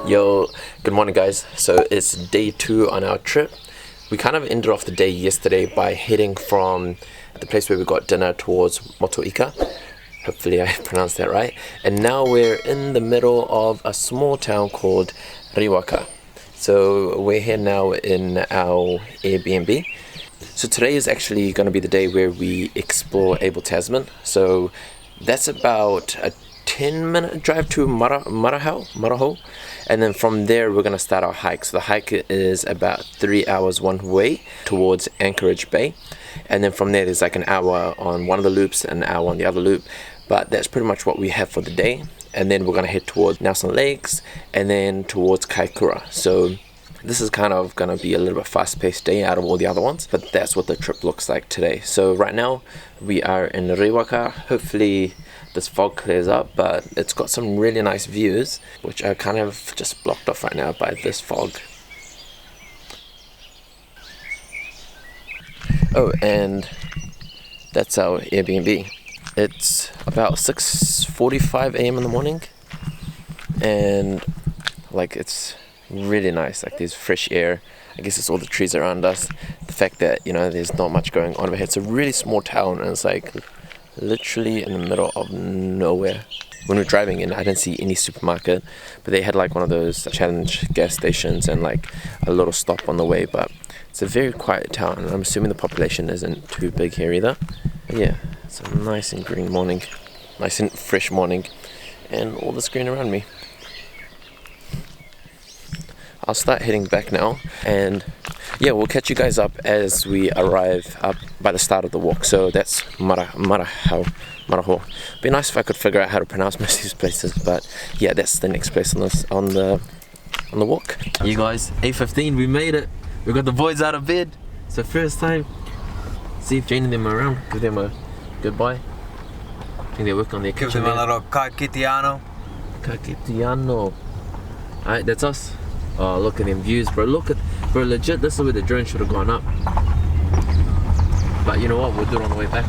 Yo, good morning guys. So it's day 2 on our trip. We kind of ended off the day yesterday by heading from the place where we got dinner towards Motuika. Hopefully I pronounced that right. And now we're in the middle of a small town called Riwaka. So we're here now in our Airbnb. So today is actually going to be the day where we explore Abel Tasman. So that's about a 10-minute drive to Marahau, and then from there we're going to start our hike. So the hike is about 3 hours one way towards Anchorage Bay, and then from there there's like an hour on one of the loops and an hour on the other loop, but that's pretty much what we have for the day. And then we're going to head towards Nelson Lakes and then towards Kaikoura. So this is kind of going to be a little bit fast-paced day out of all the other ones, but that's what the trip looks like today. So right now we are in Riwaka. Hopefully this fog clears up, but it's got some really nice views, which are kind of just blocked off right now by this fog. Oh, and that's our Airbnb. It's about 6:45 a.m. in the morning, and like it's really nice. Like there's fresh air. I guess it's all the trees around us. The fact that, you know, there's not much going on over here. It's a really small town, and it's like literally in the middle of nowhere. When we were driving in, I didn't see any supermarket, but they had like one of those challenge gas stations and like a little stop on the way. But it's a very quiet town, and I'm assuming the population isn't too big here either. But yeah, it's a nice and green morning, nice and fresh morning, and all this green around me. I'll start heading back now, and yeah, we'll catch you guys up as we arrive up by the start of the walk. So that's Marahau. Be nice if I could figure out how to pronounce most of these places, but yeah, that's the next place on the walk. You guys, 8:15, we made it. We got the boys out of bed. It's the first time. See if Jane and them are around. Give them a goodbye. I think they're working on their kitchen. Give them a little kakitiano. Alright, that's us. Oh, look at them views, bro. Bro, legit, this is where the drone should have gone up. But you know what? We'll do it on the way back.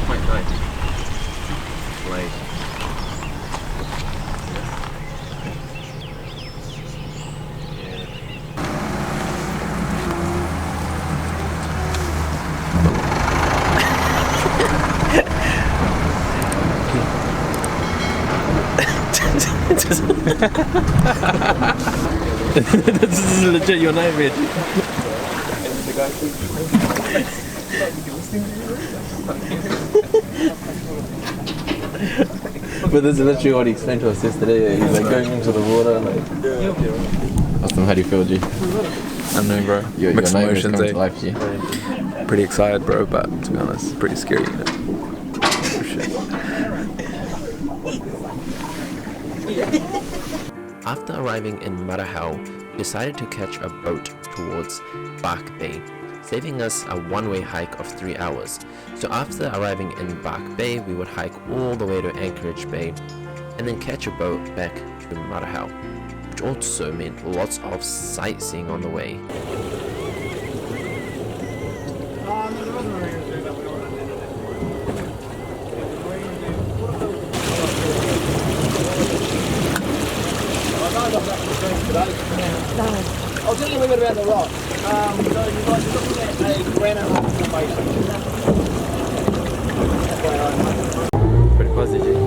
Quite nice. Like, this is legit your nightmare. But this is literally what he explained to us yesterday. He's like going into the water, like. Austin, how do you feel, G? I know, bro. Mixed emotions, to life, G. Pretty excited, bro, but to be honest, pretty scary. Oh, shit. After arriving in Marahau, we decided to catch a boat towards Bark Bay, saving us a one-way hike of 3 hours. So after arriving in Bark Bay, we would hike all the way to Anchorage Bay and then catch a boat back to Marahau, which also meant lots of sightseeing on the way. I'll tell you a little bit about the rock. So you guys are looking at a granite rock formation. Pretty positive.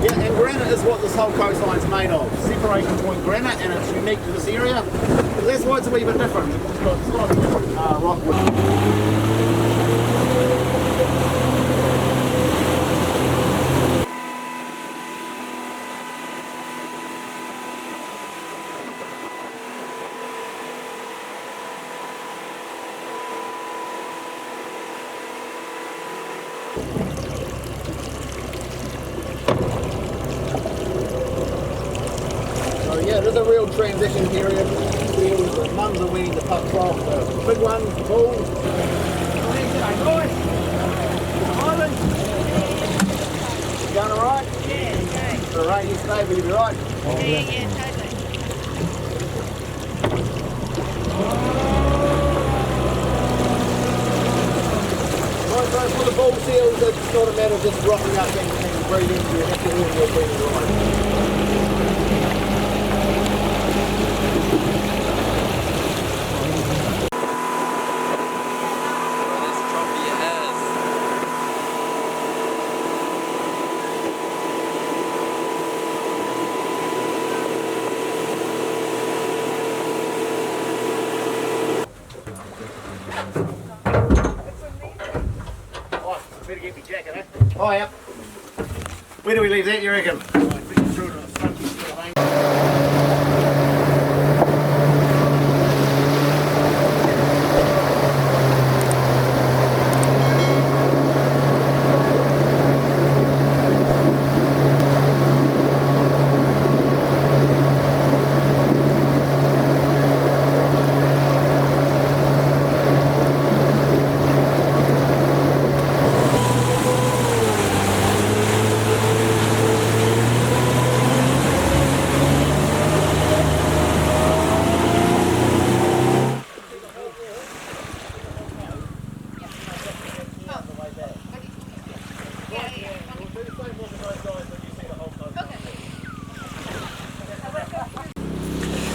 Yeah, and granite is what this whole coastline is made of. Separation point granite, and it's unique to this area. That's why it's a wee bit different. It's got a different rock. So yeah, there's a real transition period. The mums are weaning the pups off, the big ones, the bulls. Going alright? Yeah, For a rainy day, will you be right? totally. It's not a matter of just rocking up and breathing. You have to earn your breathing right. Better get me jacket, eh? Oh, yep. Where do we leave that, you reckon?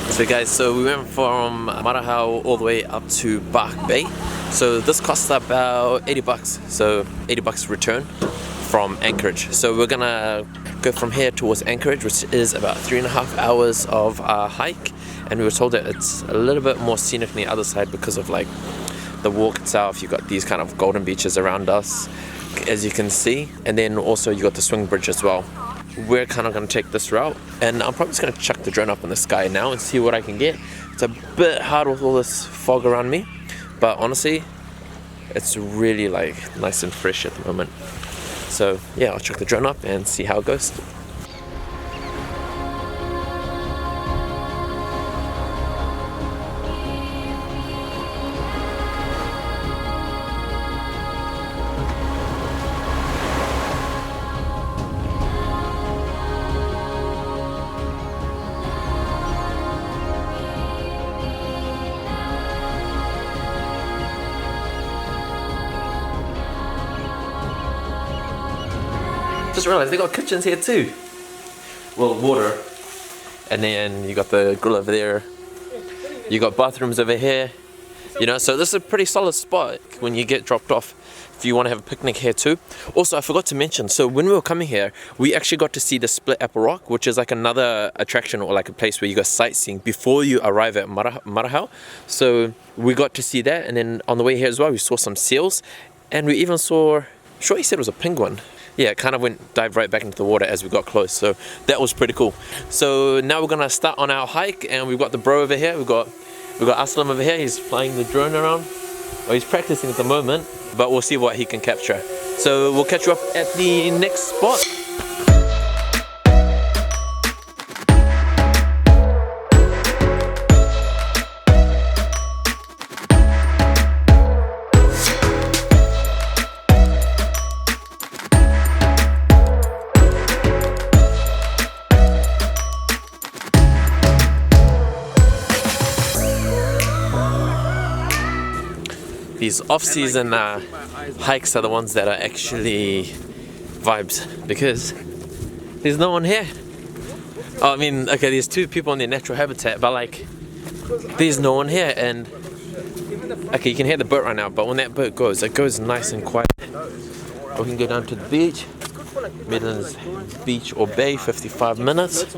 So guys, so we went from Marahau all the way up to Bark Bay. So this costs about 80 bucks. So 80 bucks return from Anchorage. So we're gonna go from here towards Anchorage, which is about 3.5 hours of our hike. And we were told that it's a little bit more scenic on the other side because of like the walk itself. You've got these kind of golden beaches around us, as you can see. And then also you got the swing bridge as well. We're kind of going to take this route, and I'm probably just going to chuck the drone up in the sky now and see what I can get. It's a bit hard with all this fog around me, but honestly it's really like nice and fresh at the moment. So yeah, I'll chuck the drone up and see how it goes. Just realised they got kitchens here too. Well, water, and then you got the grill over there. You got bathrooms over here. You know, so this is a pretty solid spot when you get dropped off if you want to have a picnic here too. Also, I forgot to mention, so when we were coming here, we actually got to see the Split Apple Rock, which is like another attraction or like a place where you go sightseeing before you arrive at Marahau. So we got to see that, and then on the way here as well, we saw some seals, and we even saw, sure he said it was a penguin. Yeah, it kind of dived right back into the water as we got close, so that was pretty cool. So now we're gonna start on our hike, and we've got the bro over here. We've got Aslam over here. He's flying the drone around. Well, he's practicing at the moment, but we'll see what he can capture. So we'll catch you up at the next spot. These off-season hikes are the ones that are actually vibes, because there's no one here. Oh, I mean, okay, there's two people in their natural habitat, but like, there's no one here. And okay, you can hear the boat right now, but when that boat goes, it goes nice and quiet. We can go down to the beach, Midlands Beach or Bay, 55 minutes,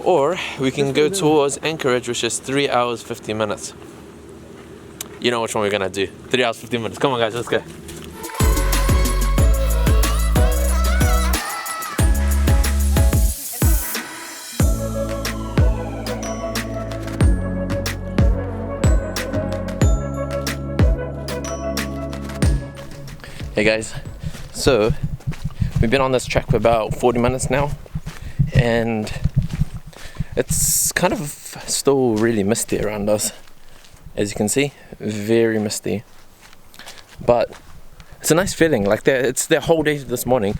or we can go towards Anchorage, which is 3 hours 50 minutes. You know which one we're gonna do. 3 hours 15 minutes. Come on guys, let's go. Hey guys, so we've been on this track for about 40 minutes now, and it's kind of still really misty around us. As you can see, very misty, but it's a nice feeling. Like it's the whole day this morning.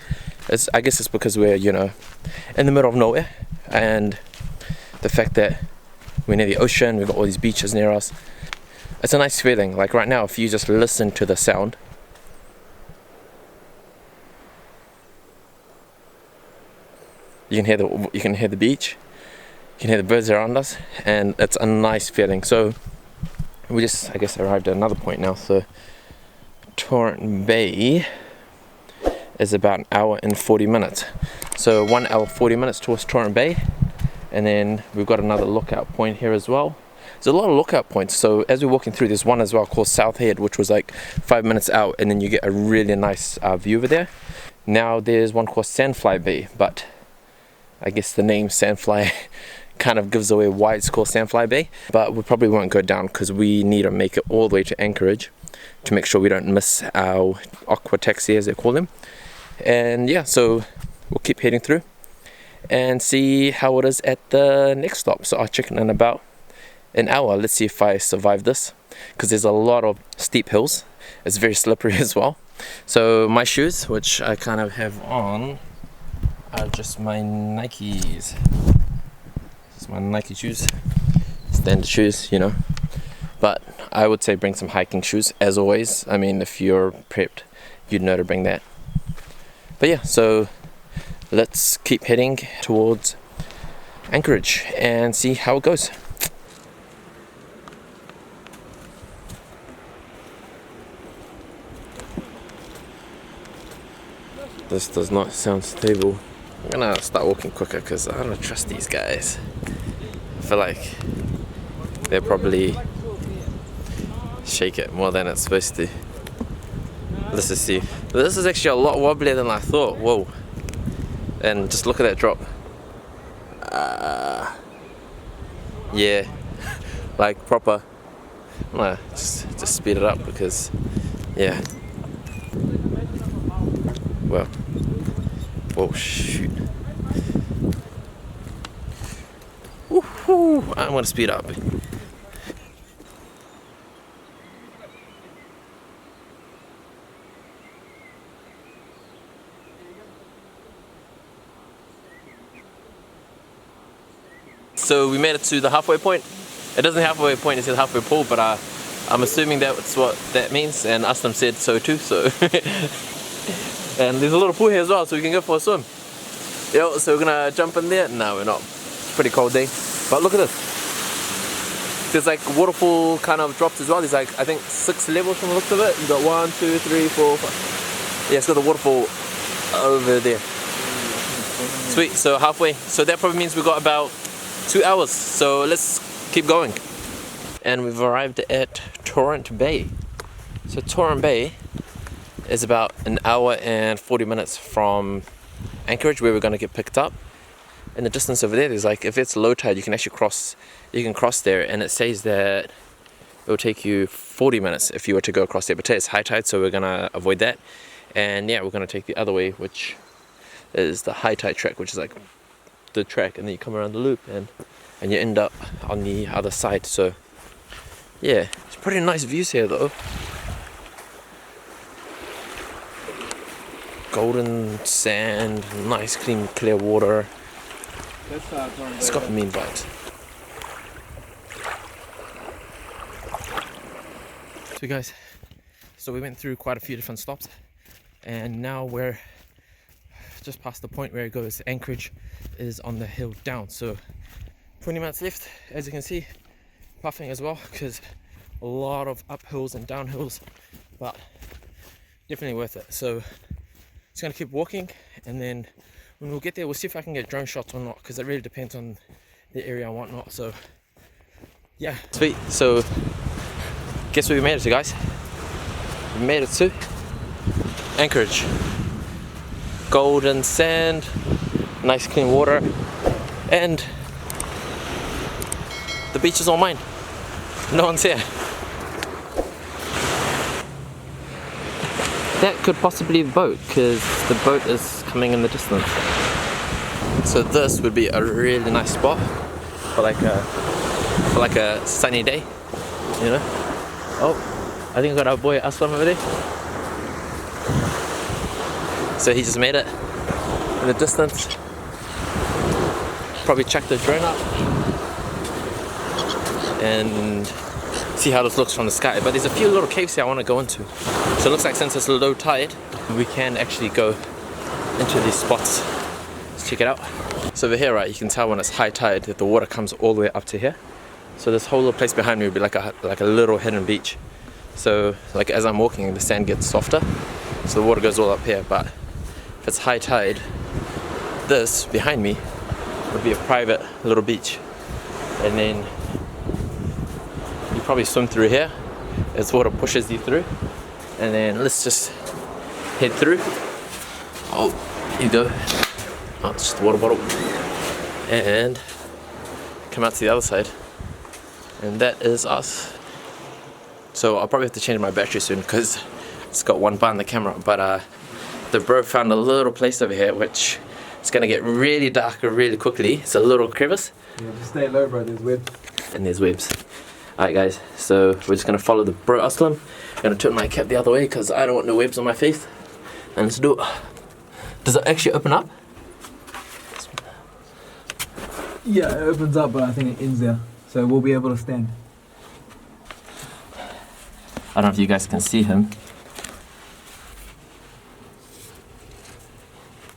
I guess it's because we're, you know, in the middle of nowhere, and the fact that we're near the ocean, we've got all these beaches near us. It's a nice feeling. Like right now, if you just listen to the sound, You can hear the beach, you can hear the birds around us, and it's a nice feeling. So we just, I guess, arrived at another point now. So Torrent Bay is about an hour and 40 minutes. So 1 hour 40 minutes towards Torrent Bay, and then we've got another lookout point here as well. There's a lot of lookout points. So as we're walking through, there's one as well called South Head, which was like 5 minutes out, and then you get a really nice view over there. Now there's one called Sandfly Bay, but I guess the name Sandfly kind of gives away why it's called Sandfly Bay. But we probably won't go down because we need to make it all the way to Anchorage to make sure we don't miss our aqua taxi, as they call them. And yeah, so we'll keep heading through and see how it is at the next stop. So I'll check in about an hour. Let's see if I survive this, because there's a lot of steep hills. It's very slippery as well. So my shoes, which I kind of have on, are just my Nikes. Just my Nike shoes, standard shoes, you know. But I would say bring some hiking shoes, as always. I mean, if you're prepped, you'd know to bring that. But yeah, so let's keep heading towards Anchorage and see how it goes. This does not sound stable. I'm gonna start walking quicker because I don't trust these guys. I feel like they'll probably shake it more than it's supposed to. Let's just see. This is actually a lot wobblier than I thought. Whoa. And just look at that drop. Yeah. Like proper. I'm gonna just speed it up because, yeah. Well. Whoa, shoot. Woohoo! I'm gonna speed up. So we made it to the halfway point. It doesn't halfway point, it says halfway pool, but I'm assuming that's what that means, and Aslam said so too, so. And there's a little pool here as well, so we can go for a swim. Yo, so we're gonna jump in there? No, we're not. It's a pretty cold day. But look at this. There's like waterfall kind of drops as well. There's like, I think 6 levels from the looks of it. You've got 1, 2, 3, 4, 5. Yeah, it's got the waterfall over there. Sweet, so halfway. So that probably means we've got about 2 hours. So let's keep going. And we've arrived at Torrent Bay. So Torrent Bay is about an hour and 40 minutes from Anchorage, where we're going to get picked up. In the distance over there, there's like, if it's low tide, you can actually cross there, and it says that it will take you 40 minutes if you were to go across there, but today it's high tide, so we're going to avoid that. And yeah, we're going to take the other way, which is the high tide track, which is like the track, and then you come around the loop and you end up on the other side. So yeah, it's pretty nice views here though. Golden sand, nice clean clear water. It's got mean vibes. So guys, so we went through quite a few different stops, and now we're just past the point where it goes. Anchorage is on the hill down, so 20 minutes left, as you can see. Puffing as well, because a lot of uphills and downhills, but definitely worth it. So just gonna keep walking, and then when we'll get there, we'll see if I can get drone shots or not, because it really depends on the area and whatnot. So yeah, sweet. So guess where we made it to, guys? We made it to Anchorage. Golden sand, nice clean water, and the beach is all mine. No one's here. That could possibly be a boat, because the boat is coming in the distance. So this would be a really nice spot for like a sunny day, you know. Oh, I think I got our boy Aslam over there. So he just made it in the distance. Probably check the drone up and see how this looks from the sky. But there's a few little caves here I want to go into. So it looks like since it's low tide, we can actually go into these spots. Let's Check it out. So over here, right, you can tell when it's high tide that the water comes all the way up to here. So this whole little place behind me would be like a little hidden beach. So like as I'm walking, the sand gets softer, so the water goes all up here. But if it's high tide, this behind me would be a private little beach, and then you probably swim through here as water pushes you through, and then let's just head through. Oh, here you go. Oh, it's just a water bottle, and come out to the other side, and that is us. So I'll probably have to change my battery soon because it's got one bar in the camera, but the bro found a little place over here which is going to get really dark really quickly. It's a little crevice. Yeah, just stay low, bro. There's webs. And there's webs. Alright guys, so we're just going to follow the bro Aslam. I'm going to turn my cap the other way because I don't want no webs on my face. And let's do it. Does it actually open up? Yeah, it opens up, but I think it ends there. So we'll be able to stand. I don't know if you guys can see him.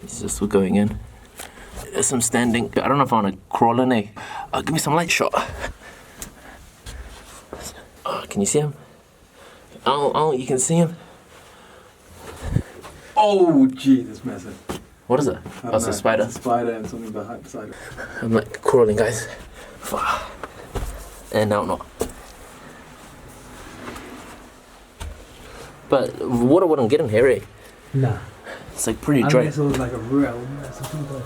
He's just going in. There's some standing. I don't know if I want to crawl in there. Oh, give me some light shot. Oh, can you see him? Oh, you can see him. Oh, gee, that's massive. What is it? Oh, it's a spider. It's a spider and something beside it. I'm like crawling, guys. And now not. But water wouldn't get in here, eh? Nah. It's like pretty dry. Unless it was like a real massive people.